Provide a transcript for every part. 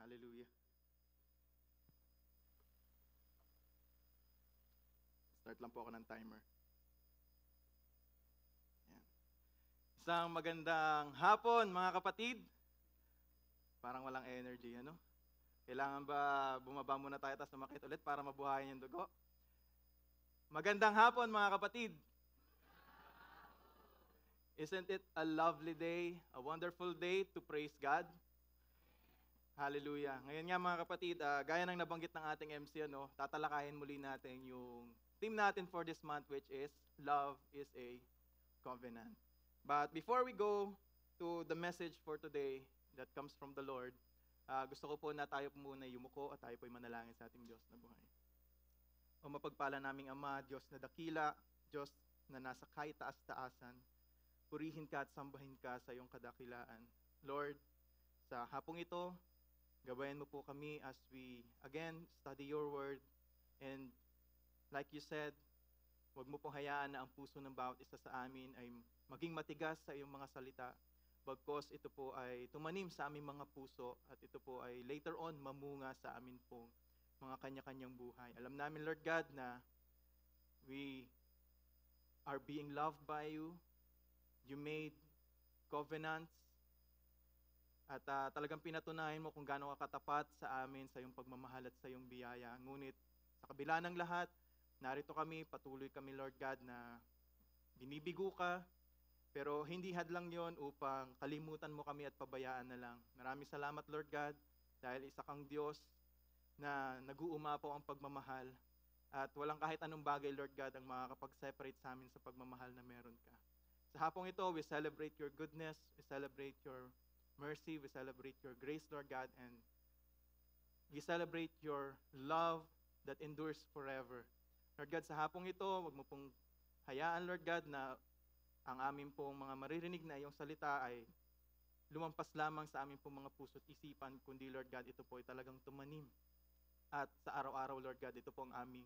Hallelujah. Start lang po ako ng timer. Yan. Isang magandang hapon, mga kapatid. Parang walang energy, ano? Kailangan ba bumaba muna tayo tapos umakit ulit para mabuhayin yung dugo? Magandang hapon, mga kapatid. Isn't it a lovely day, a wonderful day to praise God? Hallelujah. Ngayon nga mga kapatid, gaya ng nabanggit ng ating MC, tatalakayin muli natin yung theme natin for this month, which is Love is a Covenant. But before we go to the message for today that comes from the Lord, gusto ko po na tayo muna yumuko at tayo po'y manalangin sa ating Diyos na buhay. O mapagpala naming Ama, Diyos na dakila, Diyos na nasa kahit taas-taasan, purihin ka at sambahin ka sa iyong kadakilaan. Lord, sa hapong ito, gabayan mo po kami as we again study your word, and like you said, huwag mo pong hayaan na ang puso ng bawat isa sa amin ay maging matigas sa iyong mga salita, bagkos ito po ay tumanim sa aming mga puso at ito po ay later on mamunga sa amin pong mga kanya-kanyang buhay. Alam namin, Lord God, na we are being loved by you. You made covenants at talagang pinatunayan mo kung gaano ka katapat sa amin, sa iyong pagmamahal at sa iyong biyaya. Ngunit sa kabila ng lahat, narito kami, patuloy kami, Lord God, na binibigo ka, pero hindi hadlang yon upang kalimutan mo kami at pabayaan na lang. Maraming salamat, Lord God, dahil isa kang Diyos na nag-uumapaw ang pagmamahal at walang kahit anong bagay, Lord God, ang makakapag-separate sa amin sa pagmamahal na meron ka. Sa hapong ito, we celebrate your goodness, we celebrate your mercy, we celebrate your grace, Lord God, and we celebrate your love that endures forever. Lord God, sa hapong ito, wag mo pong hayaan, Lord God, na ang amin pong mga maririnig na iyong salita ay lumampas lamang sa amin pong mga puso at isipan, kundi, Lord God, ito po ay talagang tumanim. At sa araw-araw, Lord God, ito pong aming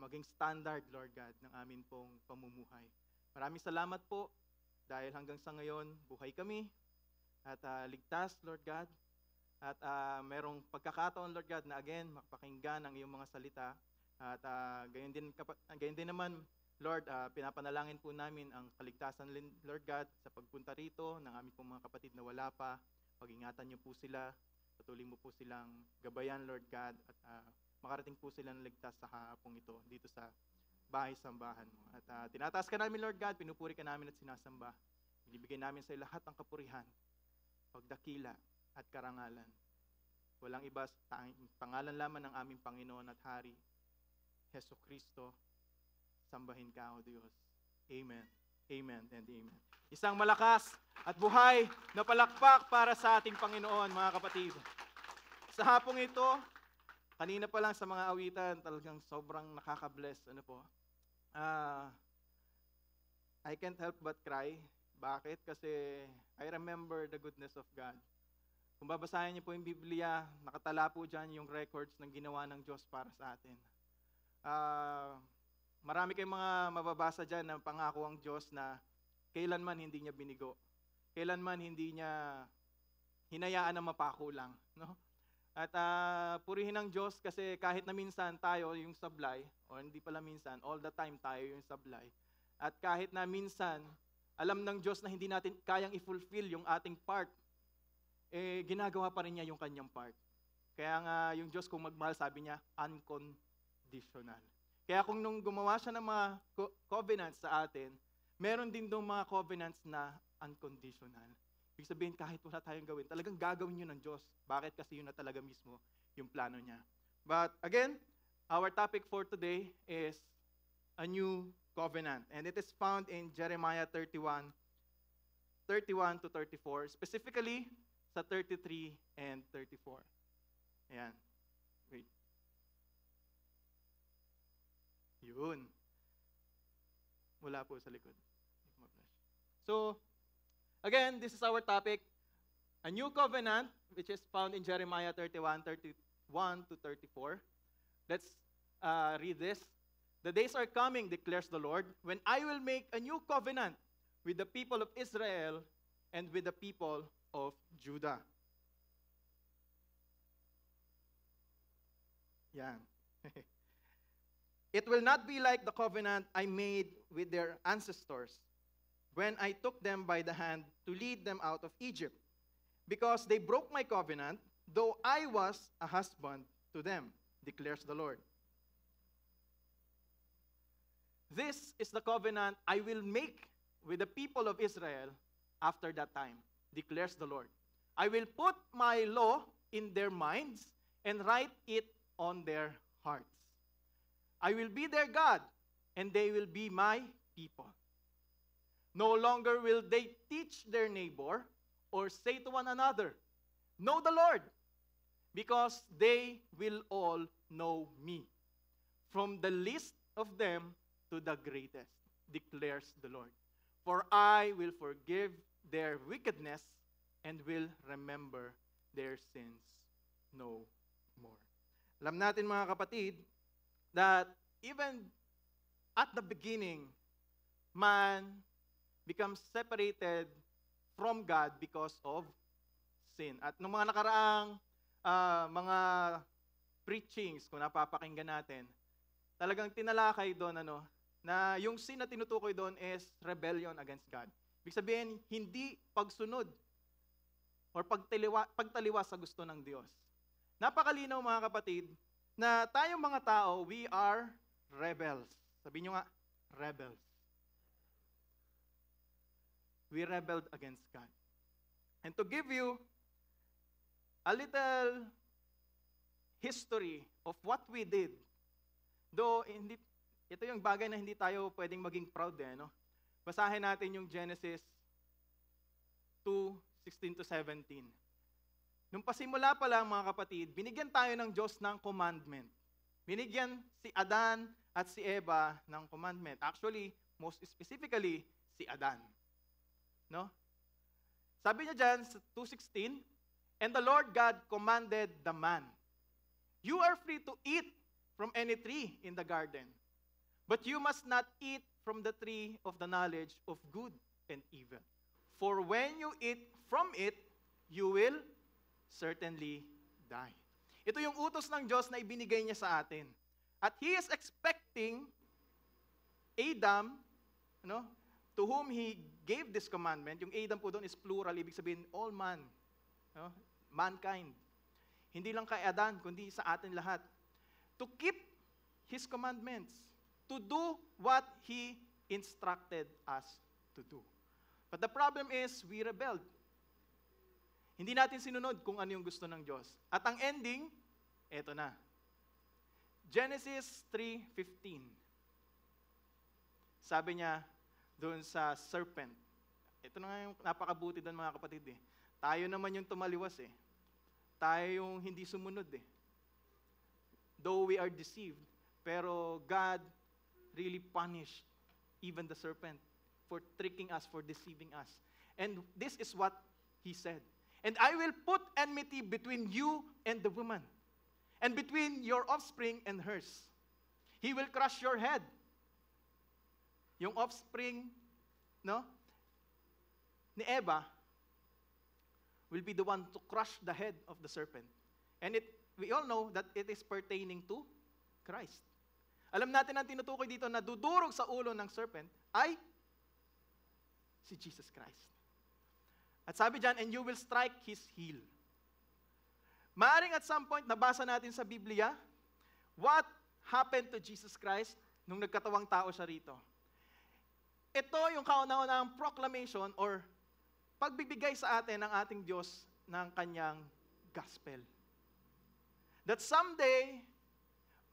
maging standard, Lord God, ng amin pong pamumuhay. Maraming salamat po dahil hanggang sa ngayon, buhay kami at ligtas, Lord God. At merong pagkakataon, Lord God, na again, makapakinggan ang iyong mga salita. At gayon din naman, Lord, pinapanalangin po namin ang kaligtasan, Lord God, sa pagpunta rito ng aming pong mga kapatid na wala pa. Pag-ingatan niyo po sila, patuloy mo po silang gabayan, Lord God, at makarating po sila ng ligtas sa hapong ito, dito sa bahay-sambahan mo. At tinataas ka namin, Lord God, pinupuri ka namin at sinasamba. Ibibigay namin sa lahat ng kapurihan, pagdakila at karangalan. Walang iba, pangalan lamang ng aming Panginoon at Hari, Hesus Kristo. Sambahin ka, O Diyos. Amen. Amen and amen. Isang malakas at buhay na palakpak para sa ating Panginoon, mga kapatid. Sa hapong ito, kanina pa lang sa mga awitan, talagang sobrang nakaka-bless. I can't help but cry. Bakit? Kasi I remember the goodness of God. Kung babasahin niyo po yung Biblia, nakatala po dyan yung records ng ginawa ng Diyos para sa atin. Marami kayong mga mababasa dyan na pangako ang Diyos na kailanman hindi niya binigo. Kailanman hindi niya hinayaan na mapakulang. No? At purihin ang Diyos kasi kahit na minsan tayo yung sablay, o hindi pala minsan, all the time tayo yung sablay. At kahit na minsan, alam ng Diyos na hindi natin kayang i-fulfill yung ating part, ginagawa pa rin niya yung kanyang part. Kaya nga yung Diyos kung magmahal, sabi niya, unconditional. Kaya kung nung gumawa siya ng mga covenants sa atin, meron din doon mga covenants na unconditional. Ibig sabihin, kahit wala tayong gawin, talagang gagawin yun ng Diyos. Bakit? Kasi yun na talaga mismo yung plano niya. But again, our topic for today is a new covenant. And it is found in Jeremiah 31 to 34, specifically sa 33 and 34. Ayan. Wait. Yun. Wala po sa likod. So, again, this is our topic, a new covenant, which is found in Jeremiah 31 to 34. Let's read this. The days are coming, declares the Lord, when I will make a new covenant with the people of Israel and with the people of Judah. Yan. It will not be like the covenant I made with their ancestors when I took them by the hand to lead them out of Egypt, because they broke my covenant, though I was a husband to them, declares the Lord. This is the covenant I will make with the people of Israel after that time, declares the Lord. I will put my law in their minds and write it on their hearts. I will be their God, and they will be my people. No longer will they teach their neighbor or say to one another, know the Lord, because they will all know me, from the least of them to the greatest, declares the Lord. For I will forgive their wickedness and will remember their sins no more. Alam natin mga kapatid, that even at the beginning, man becomes separated from God because of sin. At nung mga nakaraang mga preachings, kung napapakinggan natin, talagang tinalakay doon na yung sin na tinutukoy doon is rebellion against God. Ibig sabihin, hindi pagsunod or pagtaliwa sa gusto ng Diyos. Napakalinaw mga kapatid, na tayong mga tao, we are rebels. Sabihin nyo nga, rebels. We rebelled against God. And to give you a little history of what we did, though ito yung bagay na hindi tayo pwedeng maging proud no? Basahin natin yung Genesis 2:16 to 17. Nung pasimula pa lang mga kapatid, binigyan tayo ng Diyos ng commandment. Binigyan si Adan at si Eva ng commandment. Actually, most specifically, si Adan. No? Sabi niya dyan sa 2:16, and the Lord God commanded the man, you are free to eat from any tree in the garden, but you must not eat from the tree of the knowledge of good and evil. For when you eat from it, you will certainly die. Ito yung utos ng Diyos na ibinigay niya sa atin. At He is expecting Adam, to whom He gave this commandment. Yung Adam po doon is plural, ibig sabihin all man, mankind. Hindi lang kay Adan, kundi sa atin lahat. To keep His commandments, to do what He instructed us to do. But the problem is, we rebelled. Hindi natin sinunod kung ano yung gusto ng Diyos. At ang ending, eto na. Genesis 3:15. Sabi niya doon sa serpent. Ito na nga yung napakabuti doon mga kapatid Tayo naman yung tumaliwas Tayo yung hindi sumunod Though we are deceived, pero God really punished even the serpent for tricking us, for deceiving us. And this is what He said. And I will put enmity between you and the woman, and between your offspring and hers. He will crush your head. Yung offspring, ni Eva will be the one to crush the head of the serpent. And we all know that it is pertaining to Christ. Alam natin ang tinutukoy dito na dudurog sa ulo ng serpent ay si Jesus Christ. At sabi dyan, and you will strike his heel. Maaring at some point, nabasa natin sa Biblia, what happened to Jesus Christ nung nagkatawang tao siya rito. Ito yung kauna-unahang proclamation or pagbibigay sa atin ng ating Diyos ng kanyang gospel. That someday,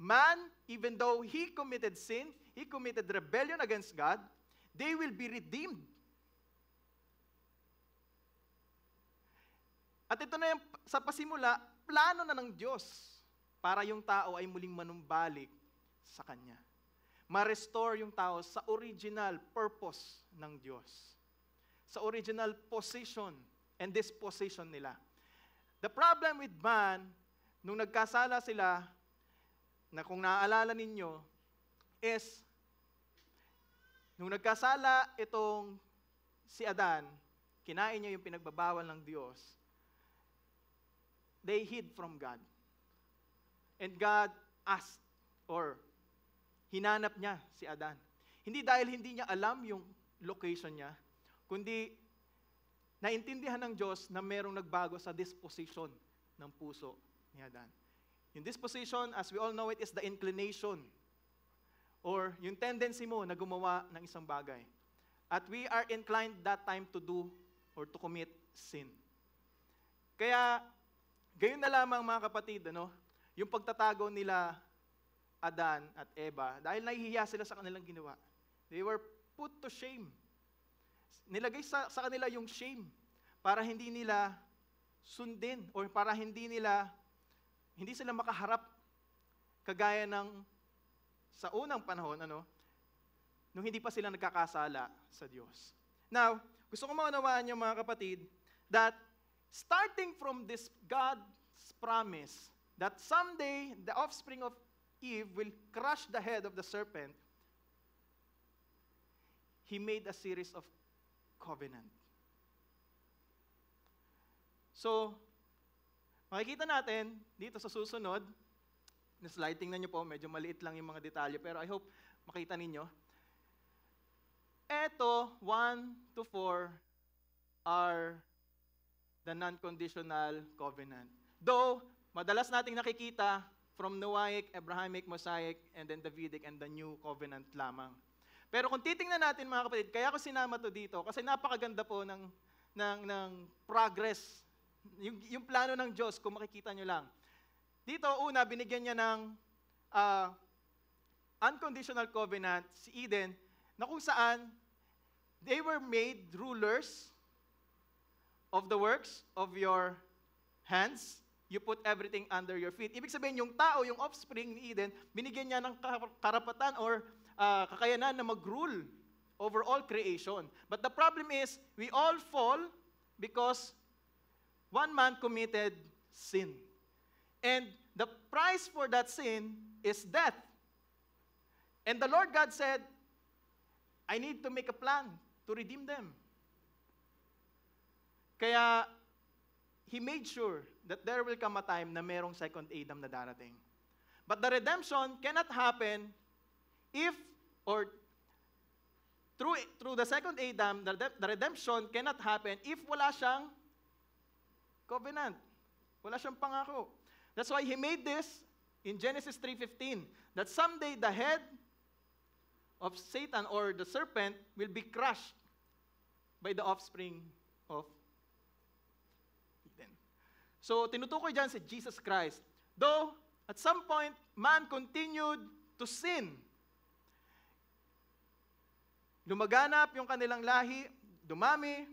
man, even though he committed sin, he committed rebellion against God, they will be redeemed. At ito na yung sa pasimula, plano na ng Diyos para yung tao ay muling manumbalik sa Kanya. Ma-restore yung tao sa original purpose ng Diyos. Sa original position and disposition nila. The problem with man, nung nagkasala sila, na kung naaalala ninyo, is, nung nagkasala itong si Adan, kinain niya yung pinagbabawal ng Diyos, they hid from God. And God asked or hinanap niya si Adan. Hindi dahil hindi niya alam yung location niya, kundi naintindihan ng Diyos na merong nagbago sa disposition ng puso ni Adan. Yung disposition, as we all know it, is the inclination or yung tendency mo na gumawa ng isang bagay. At we are inclined that time to do or to commit sin. Kaya, gayon na lamang mga kapatid, yung pagtatago nila Adan at Eva, dahil nahihiya sila sa kanilang ginawa. They were put to shame. Nilagay sa kanila yung shame para hindi nila sundin or para hindi sila makaharap kagaya ng sa unang panahon, nung hindi pa sila nagkakasala sa Diyos. Now, gusto ko maunawaan niyo mga kapatid that starting from this God's promise that someday the offspring of Eve will crush the head of the serpent, He made a series of covenant. So, makikita natin dito sa susunod, na slide, tingnan nyo po, medyo maliit lang yung mga detalye, pero I hope makita ninyo. Eto, 1 to 4 are the non-conditional covenant. Though, madalas nating nakikita from Noahic, Abrahamic, Mosaic, and then Davidic, and the New Covenant lamang. Pero kung titingnan natin mga kapatid, kaya ko sinama to dito, kasi napakaganda po ng progress, yung plano ng Diyos, kung makikita nyo lang. Dito, una, binigyan niya ng unconditional covenant, si Eden, na kung saan they were made rulers of the works of your hands. You put everything under your feet. Ibig sabihin, yung tao, yung offspring ni Eden, binigyan niya ng karapatan or kakayanan na mag-rule over all creation. But the problem is, we all fall because one man committed sin. And the price for that sin is death. And the Lord God said, I need to make a plan to redeem them. Kaya, He made sure that there will come a time na merong second Adam na darating. But the redemption cannot happen if, or through the second Adam, the redemption cannot happen if wala siyang covenant. Wala siyang pangako. That's why He made this in Genesis 3:15, that someday the head of Satan or the serpent will be crushed by the offspring of Eden. So, tinutukoy dyan si Jesus Christ. Though, at some point, man continued to sin. Lumaganap yung kanilang lahi, dumami,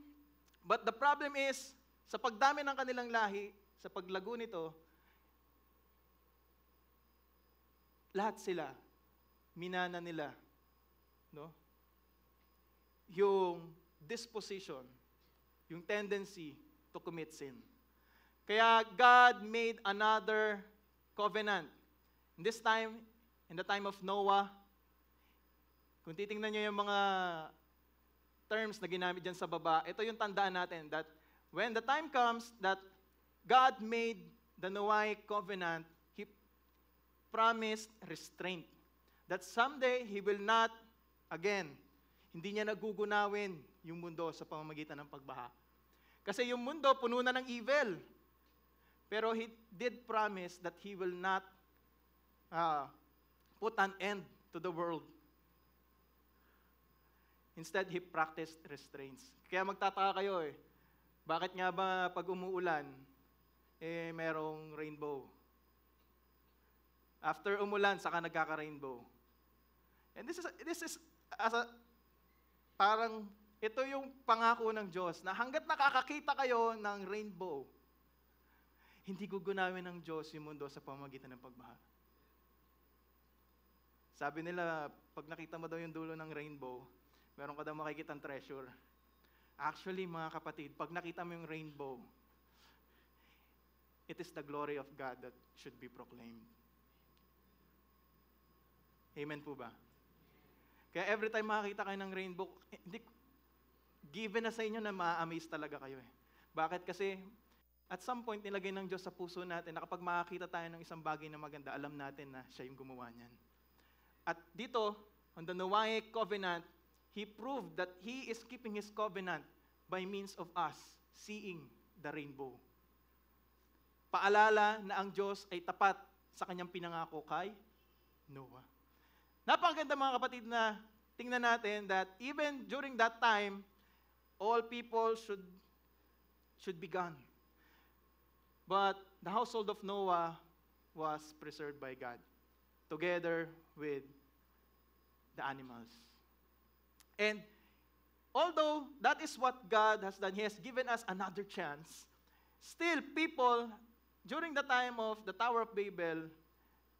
but the problem is, sa pagdami ng kanilang lahi, sa paglago nito, lahat sila, minana nila, yung disposition, yung tendency to commit sin. Kaya God made another covenant. In this time, in the time of Noah, kung titingnan nyo yung mga terms na ginamit dyan sa baba, ito yung tandaan natin that when the time comes that God made the Noahic covenant, He promised restraint. That someday, He will not, again, hindi niya nagugunawin yung mundo sa pamamagitan ng pagbaha. Kasi yung mundo, puno na ng evil. Pero He did promise that He will not put an end to the world. Instead, He practiced restraints. Kaya magtataka kayo bakit nga ba pag umuulan, merong rainbow? After umulan, saka nagkaka-rainbow. And this is parang, ito yung pangako ng Diyos, na hanggat nakakakita kayo ng rainbow, hindi gugunawin ng Diyos yung mundo sa pamamagitan ng pagbaha. Sabi nila, pag nakita mo daw yung dulo ng rainbow, meron ka daw makikitang treasure. Actually, mga kapatid, pag nakita mo yung rainbow, it is the glory of God that should be proclaimed. Amen po ba? Kaya every time makakita kayo ng rainbow, given na sa inyo na ma-amaze talaga kayo. Bakit? Kasi at some point, nilagay ng Diyos sa puso natin na kapag makakita tayo ng isang bagay na maganda, alam natin na siya yung gumawa niyan. At dito, on the Noahic covenant, He proved that He is keeping His covenant by means of us seeing the rainbow. Paalala na ang Diyos ay tapat sa kanyang pinangako kay Noah. Napakaganda mga kapatid na tingnan natin that even during that time, all people should be gone. But the household of Noah was preserved by God, together with the animals. And although that is what God has done, He has given us another chance, still people, during the time of the Tower of Babel,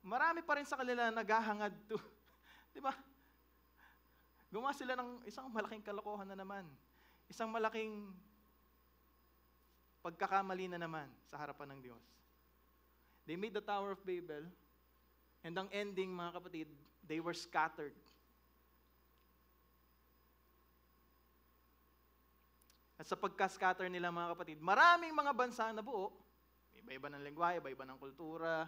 marami pa rin sa kanila naghahangad to, di ba? Gumawa sila ng isang malaking kalokohan na naman. Isang malaking pagkakamali na naman sa harapan ng Diyos. They made the Tower of Babel, and ang ending, mga kapatid, they were scattered. At sa pagka-scatter nila, mga kapatid, maraming mga bansa na buo, iba-iba ng lengguwahe, iba-iba ng kultura,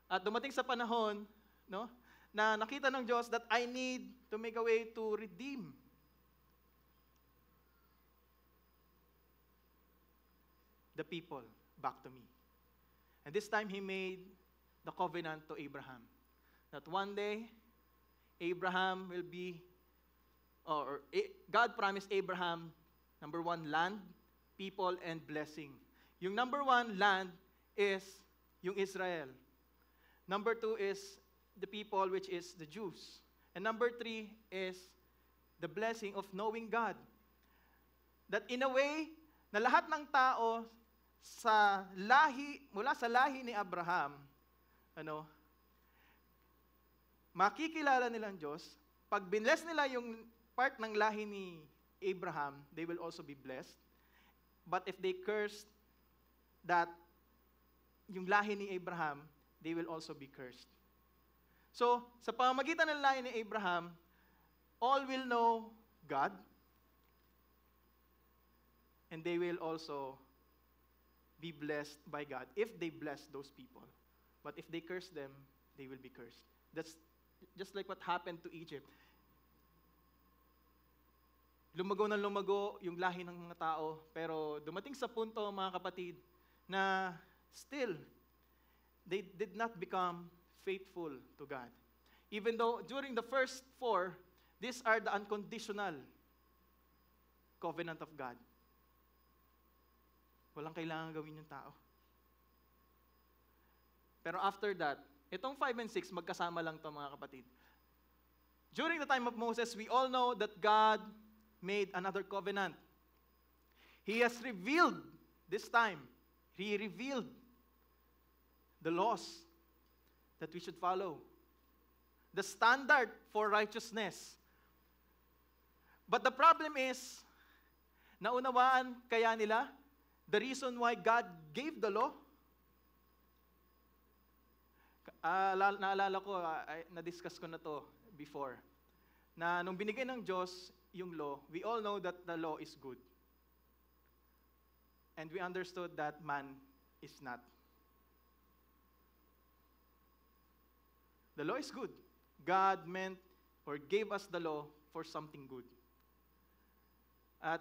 at dumating sa panahon, no, na nakita ng Diyos that I need to make a way to redeem the people back to me. And this time, He made the covenant to Abraham. That one day, Abraham will be, God promised Abraham, number one, land, people, and blessing. Yung number one, land, is yung Israel. Number two is the people, which is the Jews. And number three is the blessing of knowing God. That in a way, na lahat ng tao mula sa lahi ni Abraham, makikilala nilang Diyos. Pag binless nila yung part ng lahi ni Abraham, they will also be blessed. But if they curse that yung lahi ni Abraham, they will also be cursed. So, sa pamamagitan ng lahi ni Abraham, all will know God, and they will also be blessed by God if they bless those people. But if they curse them, they will be cursed. That's just like what happened to Egypt. Lumago na lumago yung lahi ng mga tao, pero dumating sa punto, mga kapatid, na still, they did not become faithful to God. Even though during the first four, these are the unconditional covenant of God. Walang kailangan gawin yung tao. Pero after that, itong 5 and 6, magkasama lang to mga kapatid. During the time of Moses, we all know that God made another covenant. He has revealed, this time, He revealed the laws that we should follow. The standard for righteousness. But the problem is, naunawaan kaya nila the reason why God gave the law? Naalala ko, na-discuss ko na to before, na nung binigay ng Diyos yung law, we all know that the law is good. And we understood that man is not. The law is good. God meant or gave us the law for something good.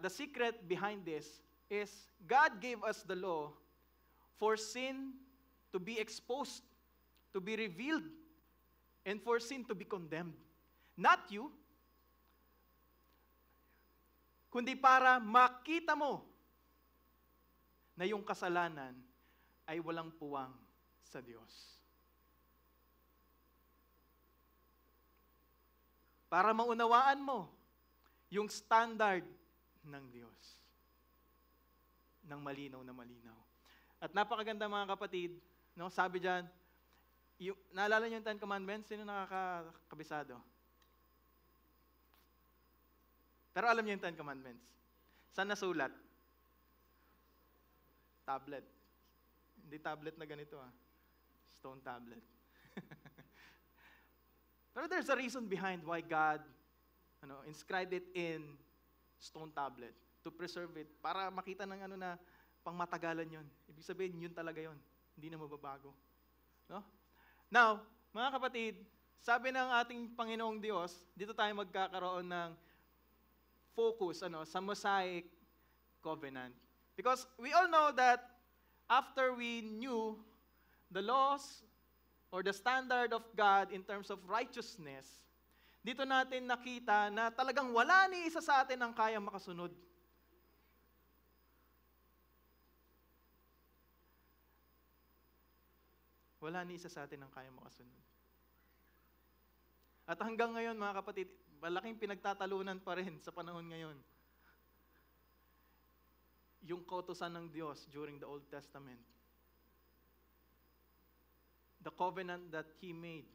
The secret behind this is God gave us the law for sin to be exposed, to be revealed, and for sin to be condemned. Not you, kundi para makita mo na yung kasalanan ay walang puwang sa Diyos. Para maunawaan mo yung standard ng Diyos. Ng malinaw na malinaw. At napakaganda mga kapatid, no? Sabi diyan, naalala niyo yung 10 Commandments? Sino nakakabisado? Pero alam niyo yung 10 Commandments. Saan nasulat? Tablet. Hindi tablet na ganito Stone tablet. Pero there's a reason behind why God inscribed it in stone tablet to preserve it para makita ng pangmatagalan yun. Ibig sabihin, yun talaga yun. Hindi na mababago. No? Now, mga kapatid, sabi ng ating Panginoong Diyos, dito tayo magkakaroon ng focus sa Mosaic Covenant. Because we all know that after we knew the laws or the standard of God in terms of righteousness, dito natin nakita na talagang wala ni isa sa atin ang kayang makasunod. Wala ni isa sa atin ang kayang makasunod. At hanggang ngayon, mga kapatid, malaking pinagtatalunan pa rin sa panahon ngayon. Yung kautusan ng Diyos during the Old Testament. The covenant that He made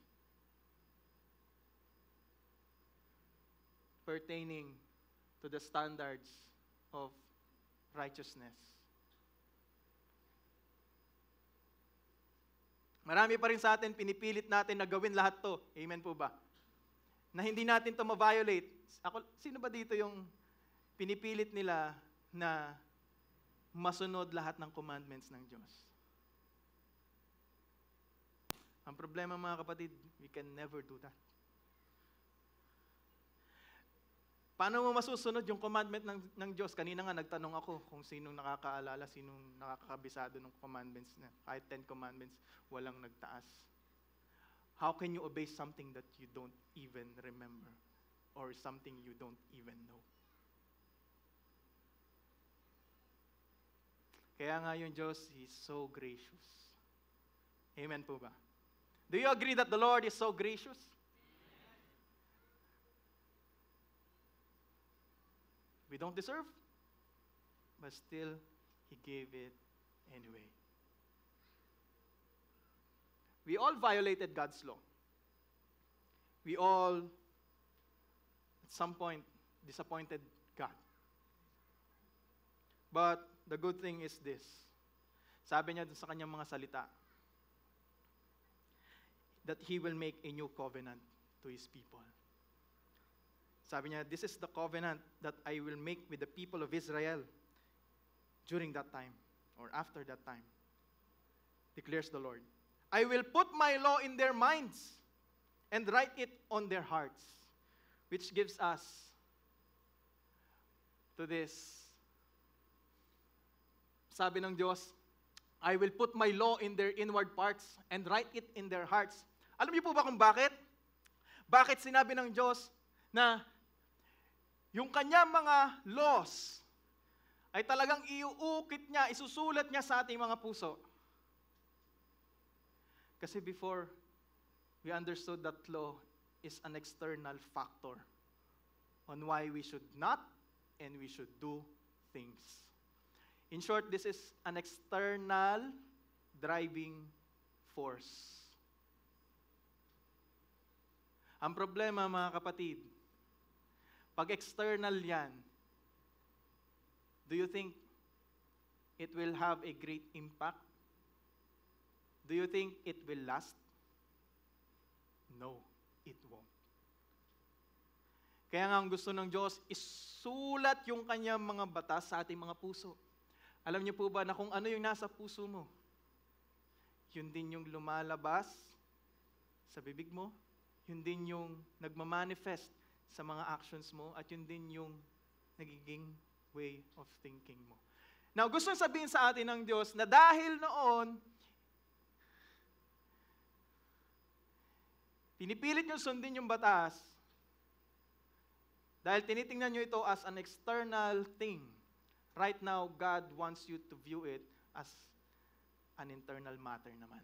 pertaining to the standards of righteousness. Marami pa rin sa atin, pinipilit natin na gawin lahat to. Amen po ba? Na hindi natin to ma-violate. Sino ba dito yung pinipilit nila na masunod lahat ng commandments ng Diyos? Ang problema, mga kapatid, we can never do that. Paano mo masusunod yung commandment ng Diyos? Kanina nga nagtanong ako kung sinong nakakaalala, sinong nakakabisado ng commandments na. Kahit 10 commandments, walang nagtaas. How can you obey something that you don't even remember? Or something you don't even know? Kaya nga yung Diyos, He's so gracious. Amen po ba? Do you agree that the Lord is so gracious? We don't deserve, but still, He gave it anyway. We all violated God's law. We all, at some point, disappointed God. But the good thing is this. Sabi niya dun sa kanyang mga salita, that He will make a new covenant to His people. Sabi niya, this is the covenant that I will make with the people of Israel during that time, or after that time, declares the Lord. I will put my law in their minds and write it on their hearts, which gives us to this. Sabi ng Diyos, I will put my law in their inward parts and write it in their hearts. Alam niyo po ba kung bakit? Bakit sinabi ng Diyos na yung kanyang mga laws ay talagang iuukit niya, isusulat niya sa ating mga puso? Kasi before, we understood that law is an external factor on why we should not and we should do things. In short, this is an external driving force. Ang problema, mga kapatid, pag external yan, do you think it will have a great impact? Do you think it will last? No, it won't. Kaya nga ang gusto ng Diyos, isulat yung kanyang mga batas sa ating mga puso. Alam niyo po ba na kung ano yung nasa puso mo, yun din yung lumalabas sa bibig mo, yun din yung nagmamanifest sa mga actions mo, at yun din yung nagiging way of thinking mo. Now, gusto sabihin sa atin ng Diyos na dahil noon, pinipilit nyo sundin yung batas, dahil tinitingnan nyo ito as an external thing. Right now, God wants you to view it as an internal matter naman.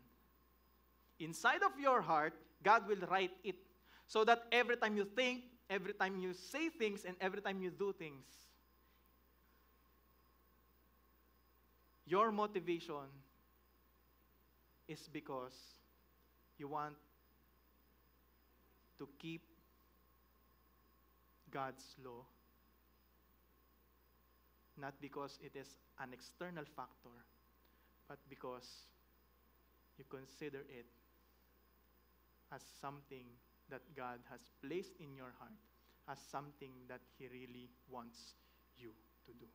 Inside of your heart, God will write it so that every time you think, every time you say things, and every time you do things, your motivation is because you want to keep God's law, not because it is an external factor, but because you consider it as something that God has placed in your heart, as something that He really wants you to do.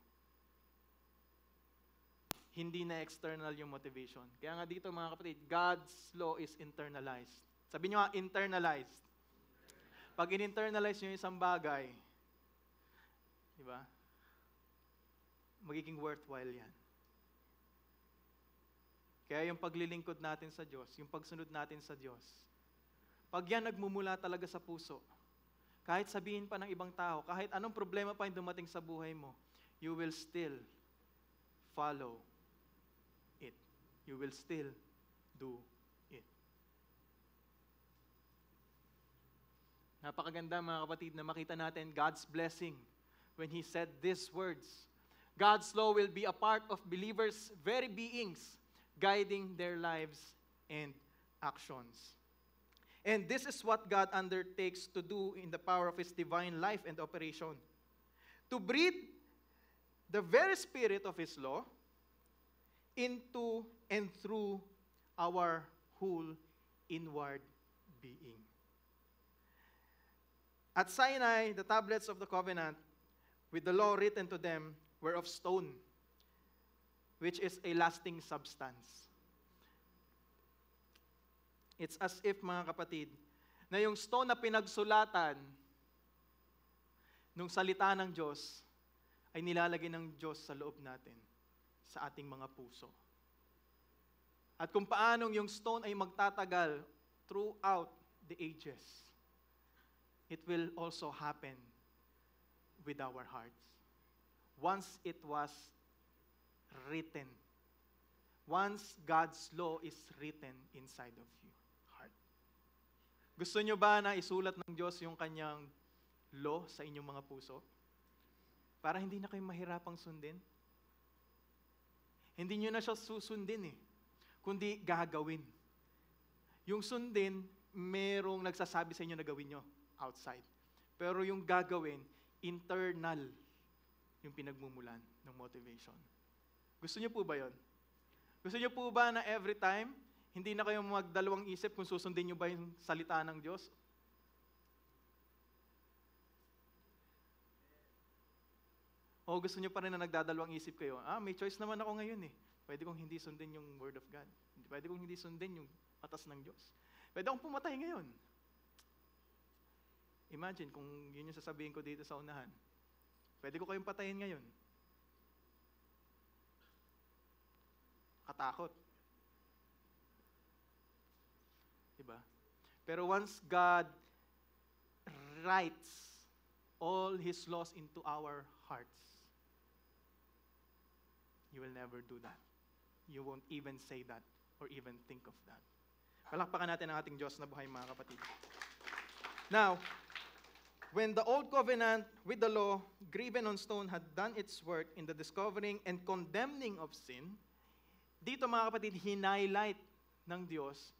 Hindi na external yung motivation. Kaya nga dito mga kapatid, God's law is internalized. Sabi nyo nga, internalized. Pag in-internalize nyo yung isang bagay, di ba? Magiging worthwhile yan. Kaya yung paglilingkod natin sa Diyos, yung pagsunod natin sa Diyos, pag yan nagmumula talaga sa puso, kahit sabihin pa ng ibang tao, kahit anong problema pa yung dumating sa buhay mo, you will still follow it. You will still do it. Napakaganda mga kapatid na makita natin God's blessing when He said these words. God's law will be a part of believers' very beings, guiding their lives and actions. And this is what God undertakes to do in the power of His divine life and operation. To breathe the very spirit of His law into and through our whole inward being. At Sinai, the tablets of the covenant, with the law written to them, were of stone, which is a lasting substance. It's as if, mga kapatid, na yung stone na pinagsulatan nung salita ng Diyos ay nilalagay ng Diyos sa loob natin, sa ating mga puso. At kung paanong yung stone ay magtatagal throughout the ages, it will also happen with our hearts. Once it was written, once God's law is written inside of your heart. Gusto nyo ba na isulat ng Diyos yung kanyang law sa inyong mga puso? Para hindi na kayo mahirapang sundin? Hindi nyo na siya susundin kundi gagawin. Yung sundin, merong nagsasabi sa inyo na gawin nyo outside. Pero yung gagawin, internal yung pinagmumulan ng motivation. Gusto niyo po ba yon? Gusto niyo po ba na every time, hindi na kayo magdalawang isip kung susundin niyo ba yung salita ng Diyos? O gusto niyo pa rin na nagdadalawang isip kayo, may choice naman ako ngayon Pwede kong hindi sundin yung Word of God. Pwede kong hindi sundin yung patas ng Diyos. Pwede akong pumatay ngayon. Imagine kung yun yung sasabihin ko dito sa unahan. Pwede ko kayong patayin ngayon. Katakot. Diba? Pero once God writes all His laws into our hearts, you will never do that. You won't even say that or even think of that. Palakpakan natin ang ating Diyos na buhay, mga kapatid. Now, when the old covenant with the law, graven on stone, had done its work in the discovering and condemning of sin, dito mga kapatid, hinighlight ng Diyos,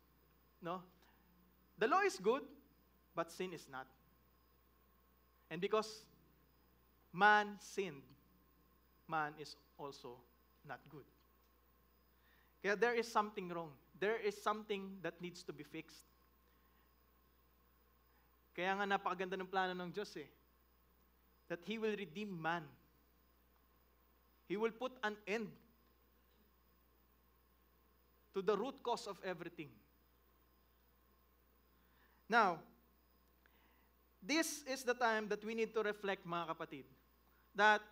the law is good, but sin is not. And because man sinned, man is also not good. Kaya there is something wrong. There is something that needs to be fixed. Kaya nga napakaganda ng plano ng Diyos that He will redeem man. He will put an end to the root cause of everything. Now, this is the time that we need to reflect, mga kapatid, that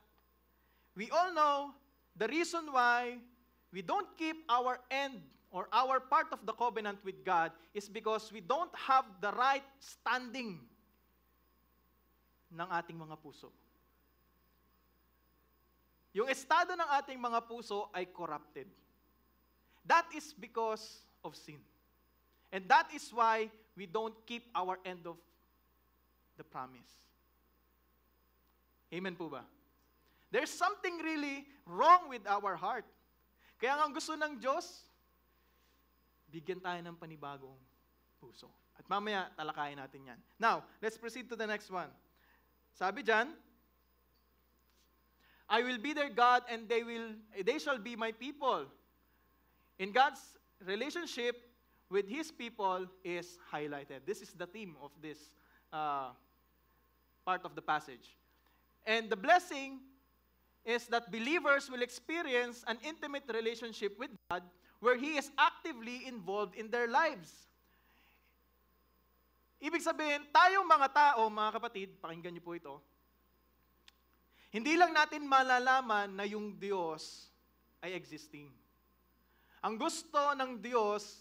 we all know the reason why we don't keep our end or our part of the covenant with God is because we don't have the right standing ng ating mga puso. Yung estado ng ating mga puso ay corrupted. That is because of sin. And that is why we don't keep our end of the promise. Amen po ba? There's something really wrong with our heart. Kaya nga gusto ng Diyos, bigyan tayo ng panibagong puso. At mamaya, talakayin natin yan. Now, let's proceed to the next one. Sabi dyan, I will be their God and they shall be my people. In God's relationship with His people is highlighted. This is the theme of this part of the passage. And the blessing is that believers will experience an intimate relationship with God where He is actively involved in their lives. Ibig sabihin, tayong mga tao, mga kapatid, pakinggan niyo po ito, hindi lang natin malalaman na yung Diyos ay existing. Ang gusto ng Diyos,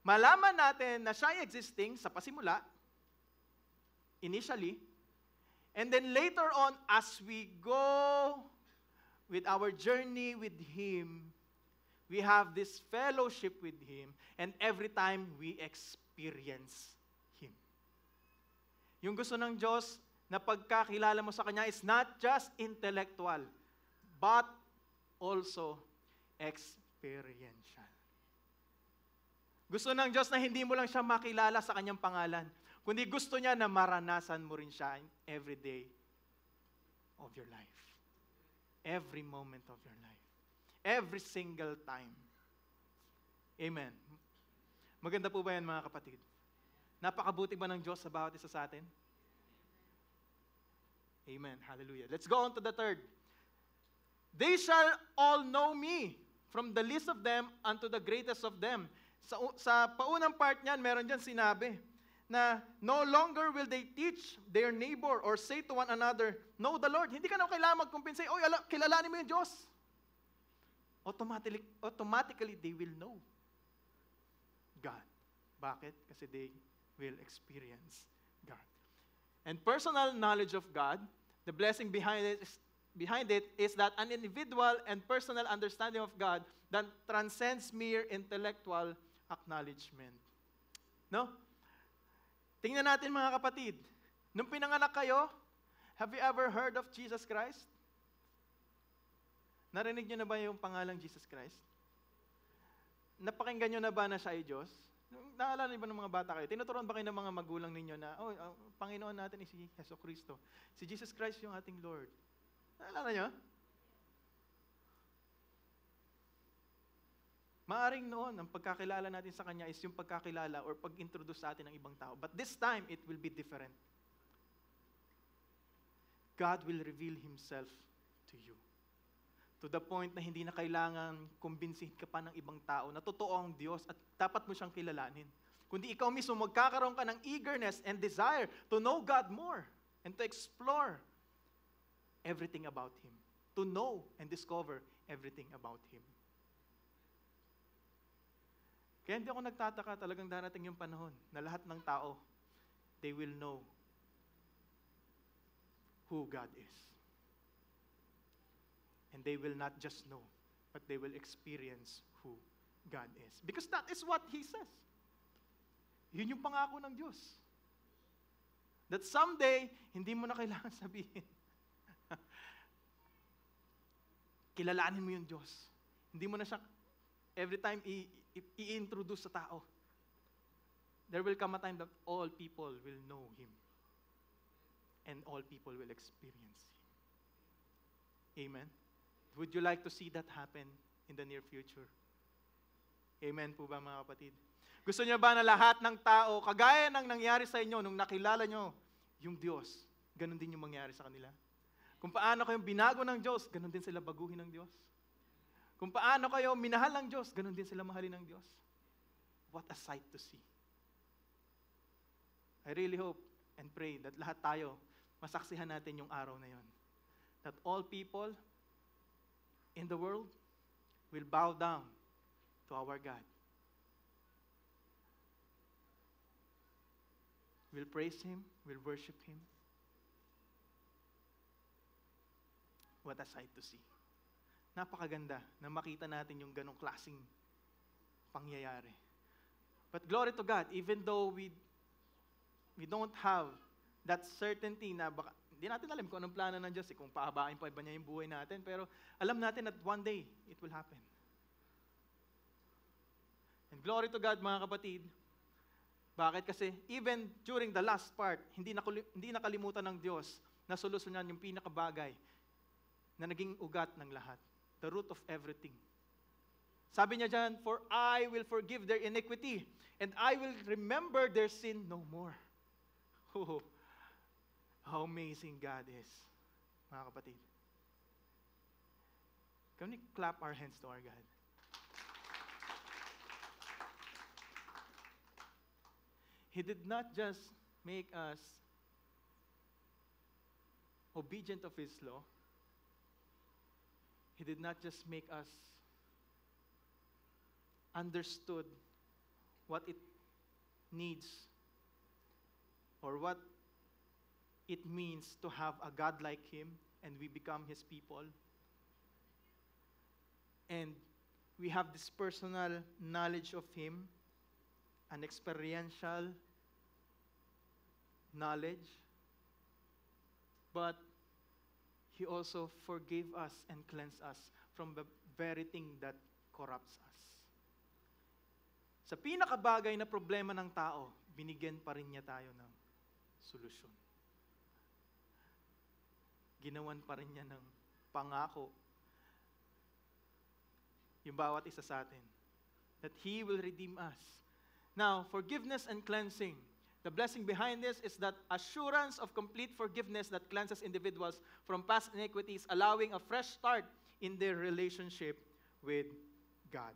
malaman natin na siya ay existing sa pasimula, initially, and then later on, as we go with our journey with Him, we have this fellowship with Him, and every time we experience Him. Yung gusto ng Diyos na pagkakilala mo sa Kanya is not just intellectual, but also experiential. Gusto ng Diyos na hindi mo lang siya makilala sa Kanyang pangalan, kundi gusto niya na maranasan mo rin siya every day of your life. Every moment of your life. Every single time. Amen. Maganda po ba yan, mga kapatid? Napakabuti ba ng Diyos sa bawat isa sa atin? Amen. Hallelujah. Let's go on to the third. They shall all know me, from the least of them unto the greatest of them. Sa paunang part niyan, meron dyan sinabi na no longer will they teach their neighbor or say to one another, know the Lord. Hindi ka na kailangan mag-compensate, oy, kilalanin mo yung Diyos. Automatically, they will know God. Bakit? Kasi they will experience God. And personal knowledge of God, the blessing behind it is that an individual and personal understanding of God that transcends mere intellectual acknowledgement. No? Tingnan natin, mga kapatid. Nung pinanganak kayo, have you ever heard of Jesus Christ? Narinig nyo na ba yung pangalang Jesus Christ? Napakinggan nyo na ba na siya ay Diyos? Naalala niyo ba ng mga bata kayo? Tinuturuan ba kayo ng mga magulang ninyo na, Panginoon natin ay si Jesu Cristo. Si Jesus Christ yung ating Lord. Naalala niyo? Maaring noon, ang pagkakilala natin sa Kanya is yung pagkakilala or pag-introduce sa atin ng ibang tao. But this time, it will be different. God will reveal Himself to you. To the point na hindi na kailangan kumbinsihin ka pa ng ibang tao na totoo ang Diyos at dapat mo siyang kilalanin. Kundi ikaw mismo magkakaroon ka ng eagerness and desire to know God more and to explore everything about Him. To know and discover everything about Him. Kaya hindi ako nagtataka, talagang darating yung panahon na lahat ng tao, they will know who God is. And they will not just know, but they will experience who God is. Because that is what He says. Yun yung pangako ng Diyos. That someday, hindi mo na kailangan sabihin. Kilalanin mo yung Diyos. Hindi mo na siya, every time i-introduce sa tao. There will come a time that all people will know Him. And all people will experience Him. Amen? Would you like to see that happen in the near future? Amen po ba, mga kapatid? Gusto niyo ba na lahat ng tao, kagaya ng nangyari sa inyo nung nakilala niyo yung Diyos, ganun din yung mangyari sa kanila? Kung paano kayong binago ng Diyos, ganun din sila baguhin ng Diyos. Kung paano kayo minahal ng Diyos, ganun din sila mahalin ng Diyos. What a sight to see. I really hope and pray that lahat tayo, masaksihan natin yung araw na yon. That all people in the world will bow down to our God. We'll praise Him, we'll worship Him. What a sight to see. Napakaganda na makita natin yung ganong klaseng pangyayari. But glory to God, even though we don't have that certainty na baka, hindi natin alam kung anong plano ng Diyos, kung pahabain pa ba niya yung buhay natin, pero alam natin that one day, it will happen. And glory to God, mga kapatid. Bakit? Kasi even during the last part, hindi nakalimutan ng Diyos na solusyonan yung pinakabagay na naging ugat ng lahat. The root of everything. Sabi niya dyan, for I will forgive their iniquity, and I will remember their sin no more. Oh, how amazing God is, mga kapatid. Can we clap our hands to our God? He did not just make us obedient of His law. He did not just make us understood what it needs or what it means to have a God like Him and we become His people. And we have this personal knowledge of Him, an experiential knowledge, but He also forgave us and cleansed us from the very thing that corrupts us. Sa pinakabagay na problema ng tao, binigyan pa rin niya tayo ng solusyon. Ginawan pa rin niya ng pangako yung bawat isa sa atin, that He will redeem us. Now, forgiveness and cleansing. The blessing behind this is that assurance of complete forgiveness that cleanses individuals from past iniquities, allowing a fresh start in their relationship with God.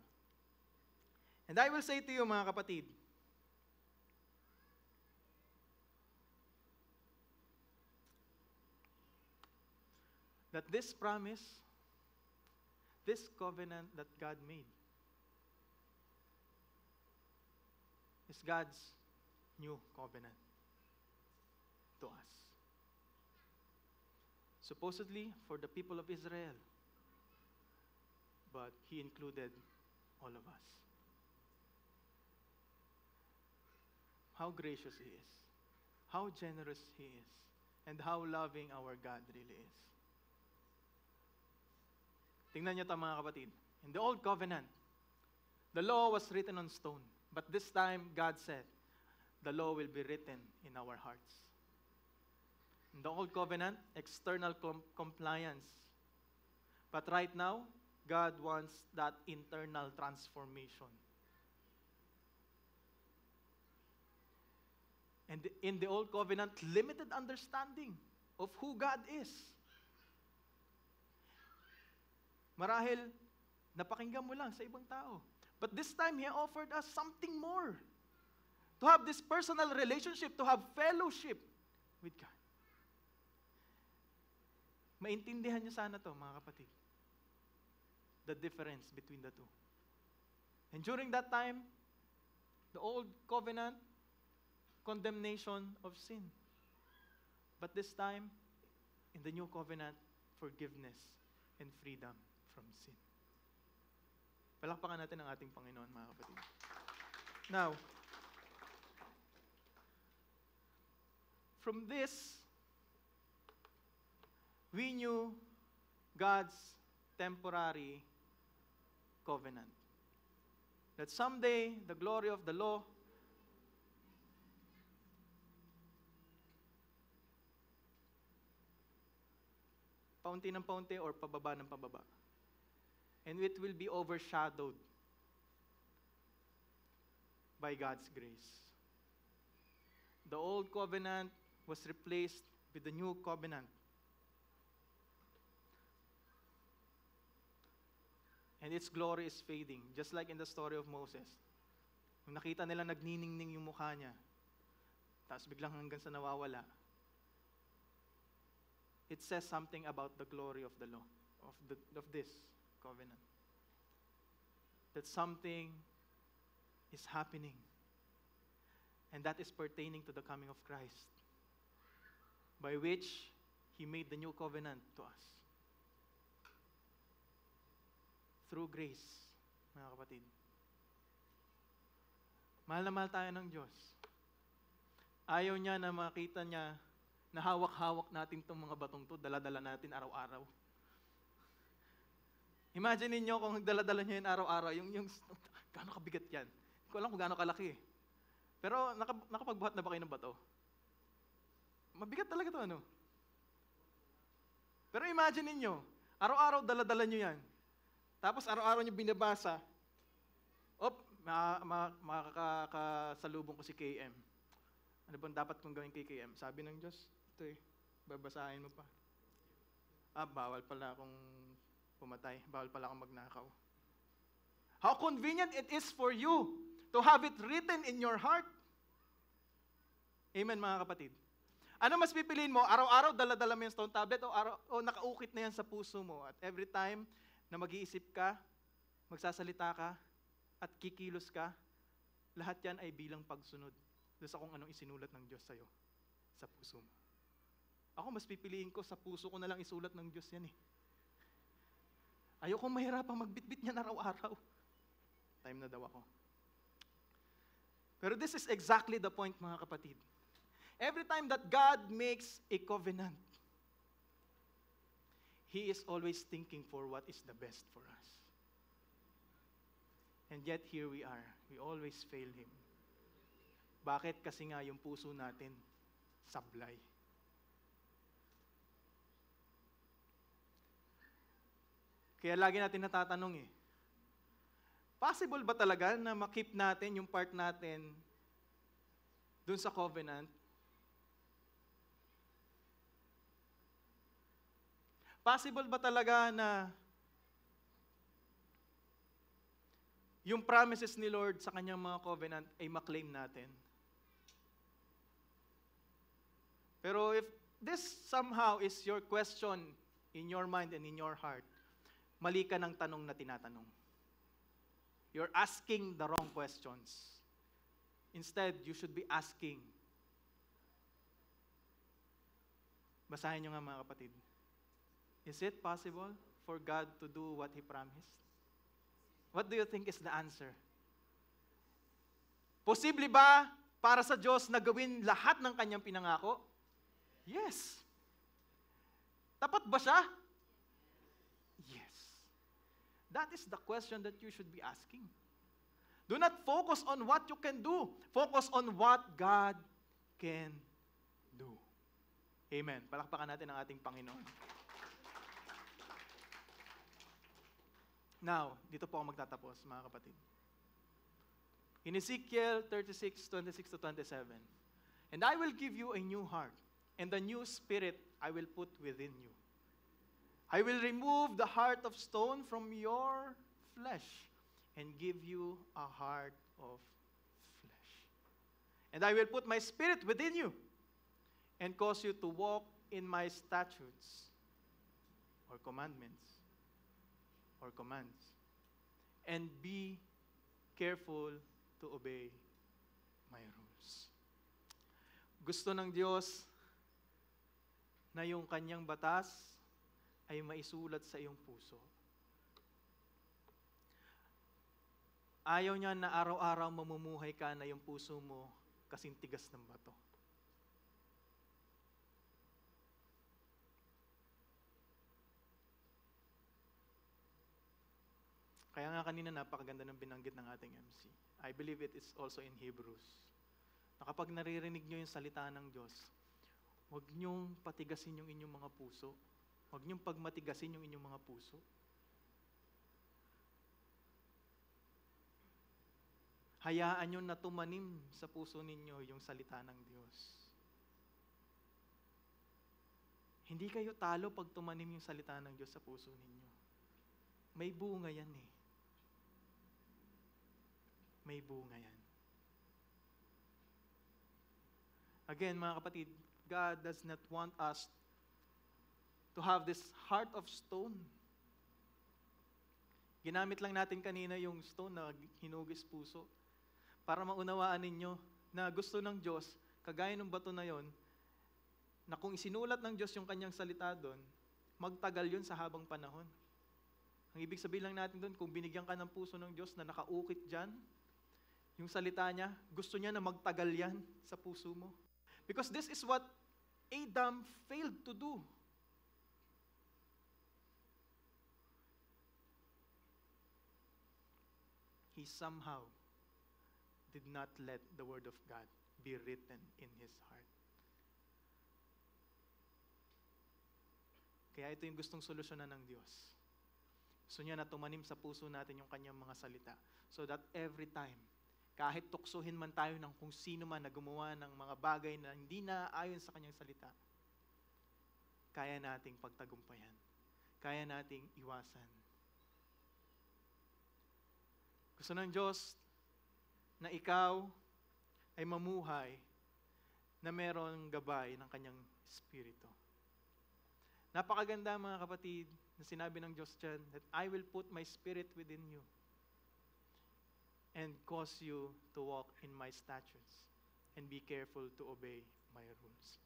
And I will say to you, mga kapatid, that this promise, this covenant that God made, is God's new covenant to us. Supposedly for the people of Israel, but He included all of us. How gracious He is, how generous He is, and how loving our God really is. Tingnan niyo ito, mga kapatid. In the Old Covenant, the law was written on stone. But this time, God said, the law will be written in our hearts. In the Old Covenant, external compliance. But right now, God wants that internal transformation. And in the Old Covenant, limited understanding of who God is. Marahil, napakinggan mo lang sa ibang tao. But this time, He offered us something more. To have this personal relationship, to have fellowship with God. Maintindihan niyo sana to, mga kapatid. The difference between the two. And during that time, the Old Covenant, condemnation of sin. But this time, in the New Covenant, forgiveness and freedom from sin. Palakpakan natin ang ating Panginoon, mga kapatid. Now, from this, we knew God's temporary covenant. That someday, the glory of the law paunti ng paunti or pababa ng pababa. And it will be overshadowed by God's grace. The Old Covenant was replaced with the New Covenant. And its glory is fading, just like in the story of Moses. Nung nakita nila nagniningning yung mukha niya, tapos biglang hanggang sa nawawala, it says something about the glory of the law, of this covenant. That something is happening. And that is pertaining to the coming of Christ, by which He made the new covenant to us. Through grace, mga kapatid. Mahal na mahal tayo ng Diyos. Ayaw niya na makita niya na hawak-hawak natin itong mga batong to, dala-dala natin araw-araw. Imagine niyo kung dala-dala niyo yun araw-araw, yung gaano kabigat yan. Hindi ko alam kung gaano kalaki. Pero nakapagbuhat na ba kayo ng bato? Mabigat talaga to, ano? Pero imagine niyo, araw-araw dala-dala niyo yan. Tapos araw-araw niyo binabasa, makakasalubong ko si KM. Ano bang dapat kong gawin kay KM? Sabi ng Diyos, ito babasahin mo pa. Bawal pala akong pumatay. Bawal pala kang magnakaw. How convenient it is for you to have it written in your heart. Amen, mga kapatid. Ano mas pipiliin mo? Araw-araw dala-dala mo yung stone tablet o nakaukit na yan sa puso mo? At every time na mag-iisip ka, magsasalita ka, at kikilos ka, lahat yan ay bilang pagsunod doon sa kung anong isinulat ng Diyos sa'yo sa puso mo. Ako mas pipiliin ko, sa puso ko na lang isulat ng Diyos yan eh. Ayokong mahirapang magbitbit niyan araw-araw. Time na daw ako. Pero this is exactly the point, mga kapatid. Every time that God makes a covenant, He is always thinking for what is the best for us. And yet here we are. We always fail Him. Bakit? Kasi nga yung puso natin sablay. Kaya lagi natin natatanong possible ba talaga na makip natin yung part natin dun sa covenant? Possible ba talaga na yung promises ni Lord sa kanyang mga covenant ay maklaim natin? Pero if this somehow is your question in your mind and in your heart, mali ka ng tanong na tinatanong. You're asking the wrong questions. Instead, you should be asking. Basahin nyo nga, mga kapatid. Is it possible for God to do what He promised? What do you think is the answer? Posible ba para sa Diyos na gawin lahat ng kanyang pinangako? Yes. Tapat ba siya? Yes. That is the question that you should be asking. Do not focus on what you can do. Focus on what God can do. Amen. Palakpakan natin ang ating Panginoon. Now, dito po ako magtatapos, mga kapatid. In Ezekiel 36:26-27, and I will give you a new heart, and a new spirit I will put within you. I will remove the heart of stone from your flesh and give you a heart of flesh. And I will put my spirit within you and cause you to walk in my statutes or commandments or commands and be careful to obey my rules. Gusto ng Diyos na yung kanyang batas ay maisulat sa iyong puso. Ayaw niya na araw-araw mamumuhay ka na yung puso mo kasing tigas ng bato. Kaya nga kanina napakaganda ng binanggit ng ating MC. I believe it is also in Hebrews. Na kapag naririnig nyo yung salita ng Diyos, huwag nyong patigasin yung inyong mga puso. Huwag niyong pagmatigasin yung inyong mga puso. Hayaan niyo na tumanim sa puso ninyo yung salita ng Diyos. Hindi kayo talo pag tumanim yung salita ng Diyos sa puso ninyo. May bunga yan eh. May bunga yan. Again, mga kapatid, God does not want us to have this heart of stone. Ginamit lang natin kanina yung stone na hinugis puso para maunawaan ninyo na gusto ng Diyos, kagaya ng bato na yon, na kung isinulat ng Diyos yung kanyang salita doon, magtagal yun sa habang panahon. Ang ibig sabihin lang natin doon, kung binigyan ka ng puso ng Diyos na nakaukit dyan, yung salita niya, gusto niya na magtagal yan sa puso mo. Because this is what Adam failed to do. He somehow did not let the Word of God be written in his heart. Kaya ito yung gustong solusyonan ng Diyos. Gusto niya na tumanim sa puso natin yung kanyang mga salita. So that every time, kahit tuksuhin man tayo ng kung sino man na gumawa ng mga bagay na hindi na ayon sa kanyang salita, kaya nating pagtagumpayan. kaya nating iwasan. Gusto ng Diyos na ikaw ay mamuhay na merong gabay ng kanyang Espiritu. Napakaganda mga kapatid na sinabi ng Diyos dyan that I will put my Spirit within you and cause you to walk in my statutes and be careful to obey my rules.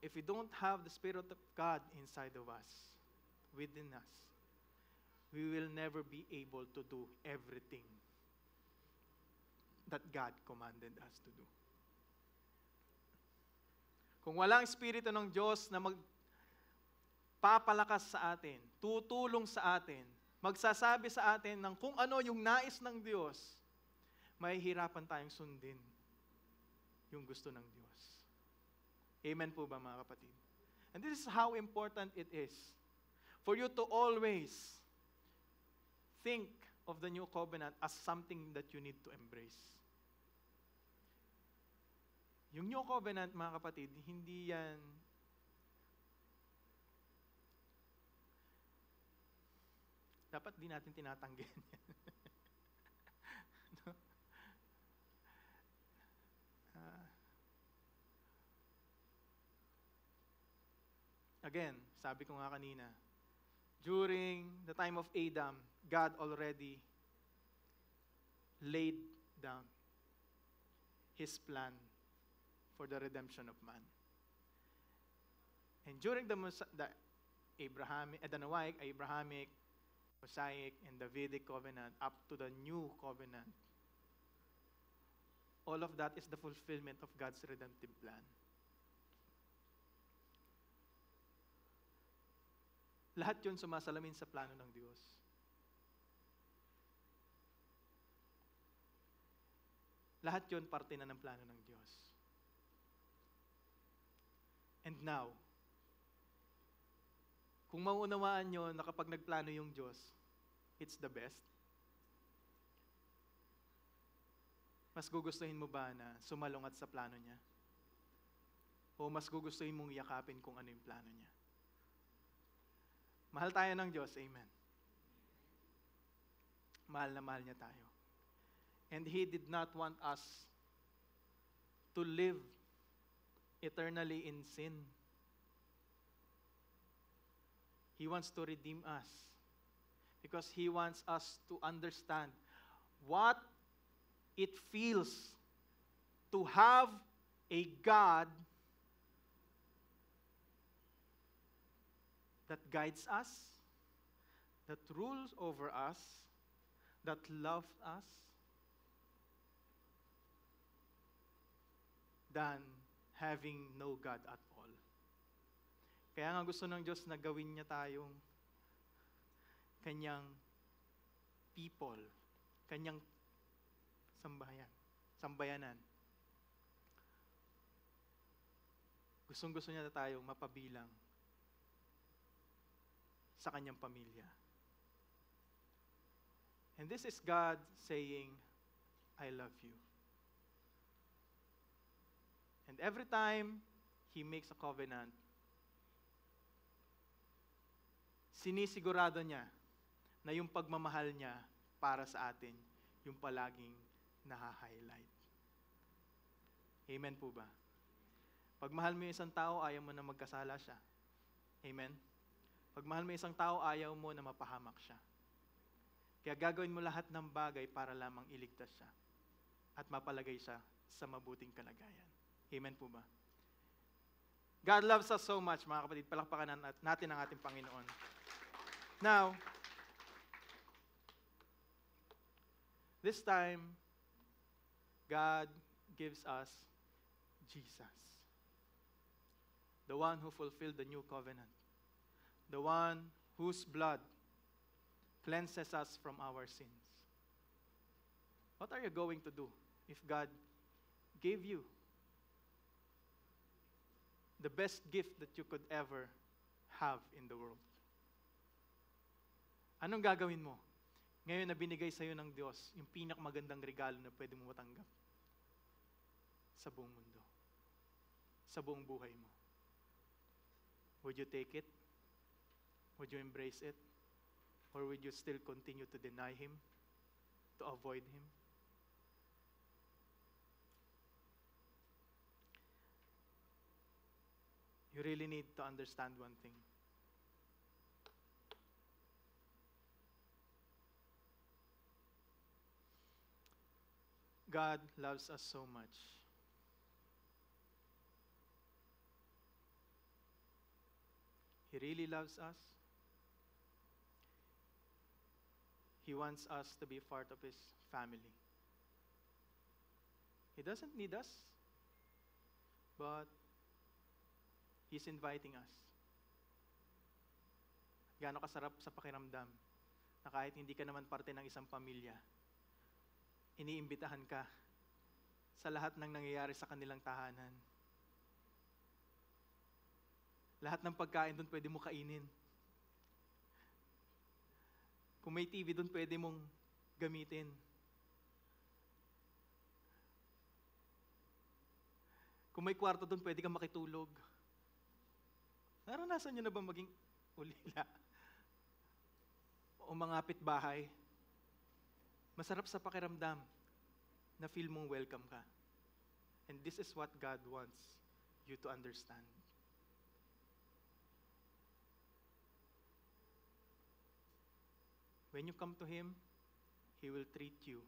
If we don't have the Spirit of God inside of us, within us, we will never be able to do everything that God commanded us to do. Kung walang Espiritu ng Diyos na magpapalakas sa atin, tutulong sa atin, magsasabi sa atin ng kung ano yung nais ng Diyos, mahihirapan tayong sundin yung gusto ng Diyos. Amen po ba mga kapatid? And this is how important it is for you to always think of the new covenant as something that you need to embrace. Yung new covenant, mga kapatid, hindi yan dapat di natin tinatanggihan yan. No? Again, sabi ko nga kanina, during the time of Adam, God already laid down His plan for the redemption of man. And during the Abrahamic, Mosaic, and Davidic covenant up to the new covenant, all of that is the fulfillment of God's redemptive plan. Lahat yun sumasalamin sa plano ng Diyos. Lahat yun parte na ng plano ng Diyos. And now, kung maunawaan nyo na kapag nagplano yung Diyos, it's the best, mas gugustuhin mo ba na sumalungat sa plano niya? O mas gugustuhin mong yakapin kung ano yung plano niya? Mahal tayo ng Diyos, amen. Mahal na mahal niya tayo. And He did not want us to live eternally in sin. He wants to redeem us because He wants us to understand what it feels to have a God that guides us, that rules over us, that loves us, than having no God at all. Kaya nga gusto ng Diyos na gawin niya tayong kanyang people, kanyang sambayanan. Gustong-gusto niya na tayong mapabilang sa kanyang pamilya. And this is God saying, I love you. And every time He makes a covenant, sinisigurado niya na yung pagmamahal niya para sa atin, yung palaging naha-highlight. Amen po ba? Pag mahal mo yung isang tao, ayaw mo na magkasala siya. Amen? Pag mahal mo yung isang tao, ayaw mo na mapahamak siya. Kaya gagawin mo lahat ng bagay para lamang iligtas siya at mapalagay siya sa mabuting kalagayan. Amen po ba? God loves us so much, mga kapatid. Palakpakan natin ang ating Panginoon. Now, this time, God gives us Jesus. The one who fulfilled the new covenant. The one whose blood cleanses us from our sins. What are you going to do if God gave you the best gift that you could ever have in the world? Anong gagawin mo? Ngayon na binigay sa'yo ng Diyos, yung pinakamagandang regalo na pwede mo matanggap sa buong mundo, sa buong buhay mo. Would you take it? Would you embrace it? Or would you still continue to deny Him, to avoid Him? You really need to understand one thing. God loves us so much. He really loves us. He wants us to be part of His family. He doesn't need us, but He's inviting us. Gaano kasarap sa pakiramdam na kahit hindi ka naman parte ng isang pamilya, iniimbitahan ka sa lahat ng nangyayari sa kanilang tahanan. Lahat ng pagkain doon pwede mo kainin. Kung may TV doon pwede mong gamitin. Kung may kwarto doon pwede kang makitulog. Naranasan nyo na ba maging ulila? O mangapit bahay? Masarap sa pakiramdam na feel mong welcome ka. And this is what God wants you to understand. When you come to Him, He will treat you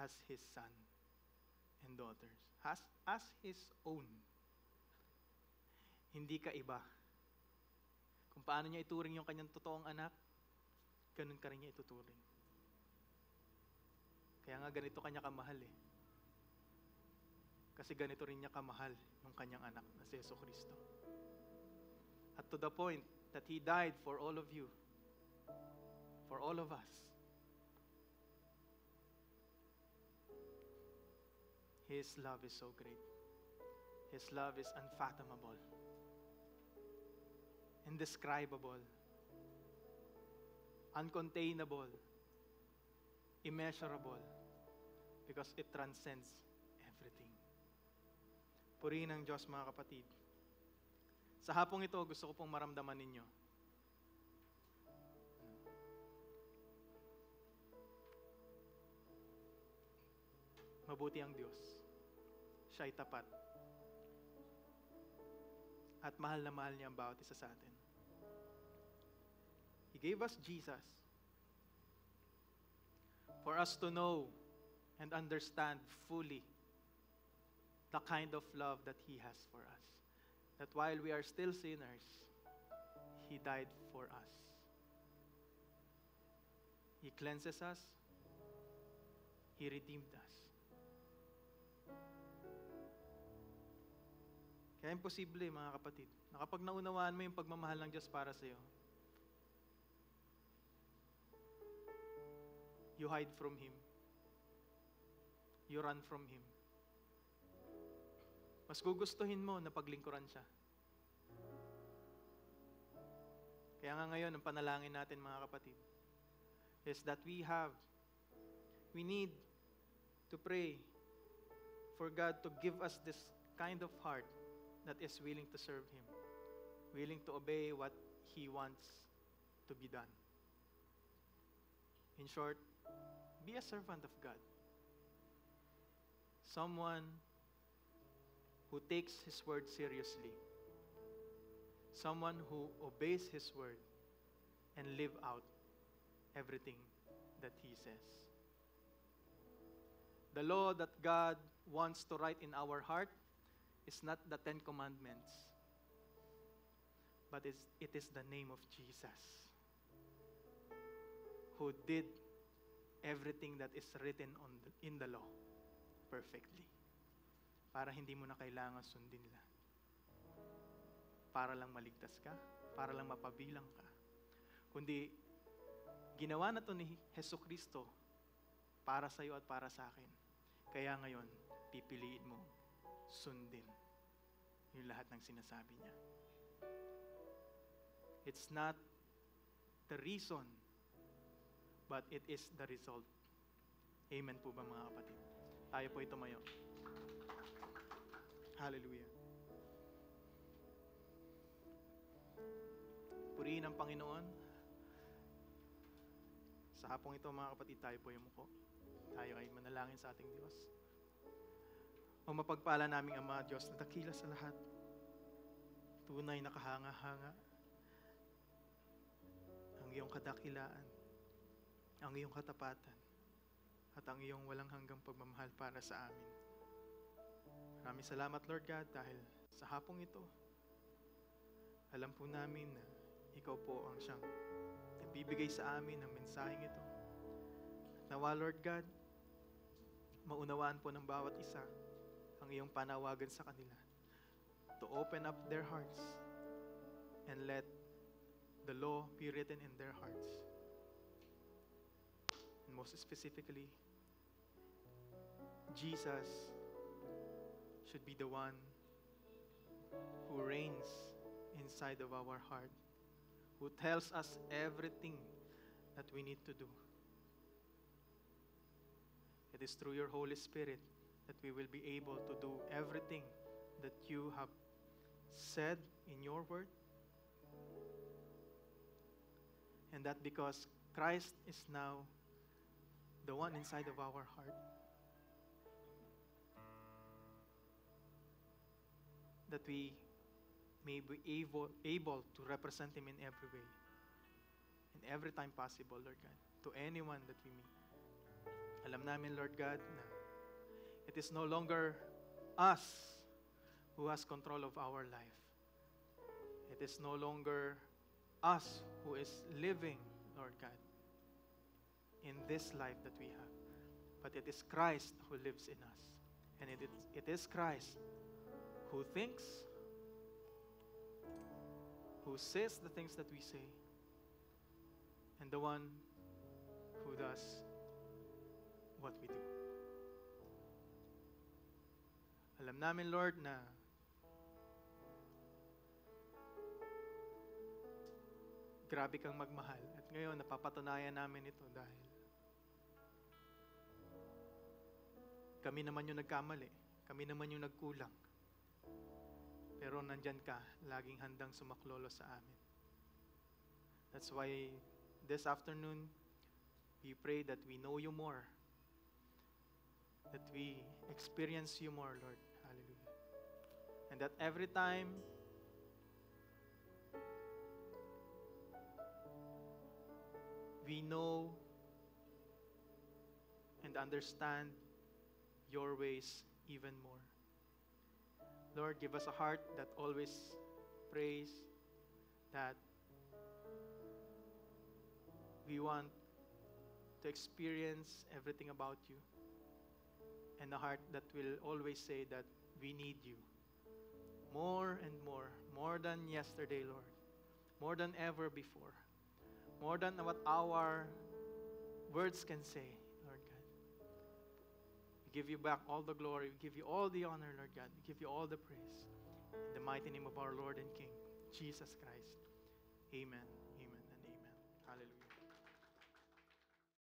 as His son and daughters. As His own. Hindi ka iba. Kung paano niya ituring yung kanyang totoong anak, ganun ka rin niya ituturing. Kaya nga ganito kanya kamahal eh. Kasi ganito rin niya kamahal yung kanyang anak na si Yesu Cristo. At to the point that He died for all of you, for all of us. His love is so great. His love is unfathomable, indescribable, uncontainable, immeasurable, because it transcends everything. Purihin ang Diyos, mga kapatid. Sa hapong ito, gusto ko pong maramdaman ninyo. Mabuti ang Diyos. Siya'y tapat. At mahal na mahal niya ang bawat isa sa atin. He gave us Jesus for us to know and understand fully the kind of love that He has for us. That while we are still sinners, He died for us. He cleanses us. He redeemed us. Kaya imposible, mga kapatid, na kapag naunawaan mo yung pagmamahal ng Diyos para sa iyo, you hide from Him. You run from Him. Mas gugustuhin mo na paglingkuran siya. Kaya nga ngayon, ang panalangin natin, mga kapatid, is that we need to pray for God to give us this kind of heart that is willing to serve Him, willing to obey what He wants to be done. In short, be a servant of God. Someone who takes His word seriously. Someone who obeys His word and live out everything that He says. The law that God wants to write in our heart is not the 10 Commandments, but it is the name of Jesus, who did everything that is written in the law perfectly, para hindi mo na kailangan sundin lahat, para lang maligtas ka, para lang mapabilang ka, kundi ginawa na to ni Hesus Kristo para sa iyo at para sa akin. Kaya ngayon, pipiliin mo sundin yung lahat ng sinasabi niya. It's not the reason, but it is the result. Amen po ba, mga kapatid? Tayo po tumayo. Hallelujah. Purihin ang Panginoon. Sa hapong ito, mga kapatid, tayo po yung muko. Tayo ay manalangin sa ating Diyos. O mapagpala naming Ama, Diyos na dakila sa lahat. Tunay na kahanga-hanga. Ang iyong kadakilaan, ang iyong katapatan, at ang iyong walang hanggang pagmamahal para sa amin. Maraming salamat, Lord God, dahil sa hapong ito, alam po namin na ikaw po ang siyang nagbibigay sa amin ng mensaheng ito. Nawa, Lord God, maunawaan po ng bawat isa ang iyong panawagan sa kanila to open up their hearts and let the law be written in their hearts. And most specifically, Jesus should be the one who reigns inside of our heart, who tells us everything that we need to do. It is through your Holy Spirit that we will be able to do everything that you have said in your word. And that because Christ is now the one inside of our heart, that we may be able to represent Him in every way, in every time possible, Lord God, to anyone that we meet. Alam namin, Lord God, na it is no longer us who has control of our life. It is no longer us who is living, Lord God, in this life that we have. But it is Christ who lives in us. And it is Christ who thinks, who says the things that we say, and the one who does what we do. Alam namin, Lord, na grabe kang magmahal. At ngayon, napapatunayan namin ito dahil kami naman yung nagkamali. Kami naman yung nagkulang. Pero nandyan ka, laging handang sumaklolo sa amin. That's why this afternoon, we pray that we know you more. That we experience you more, Lord. Hallelujah. And that every time we know and understand your ways even more. Lord, give us a heart that always prays, that we want to experience everything about you, and a heart that will always say that we need you more and more than yesterday, Lord, more than ever before, more than what our words can say, Lord God. We give you back all the glory, we give you all the honor, Lord God, we give you all the praise. In the mighty name of our Lord and King, Jesus Christ. Amen.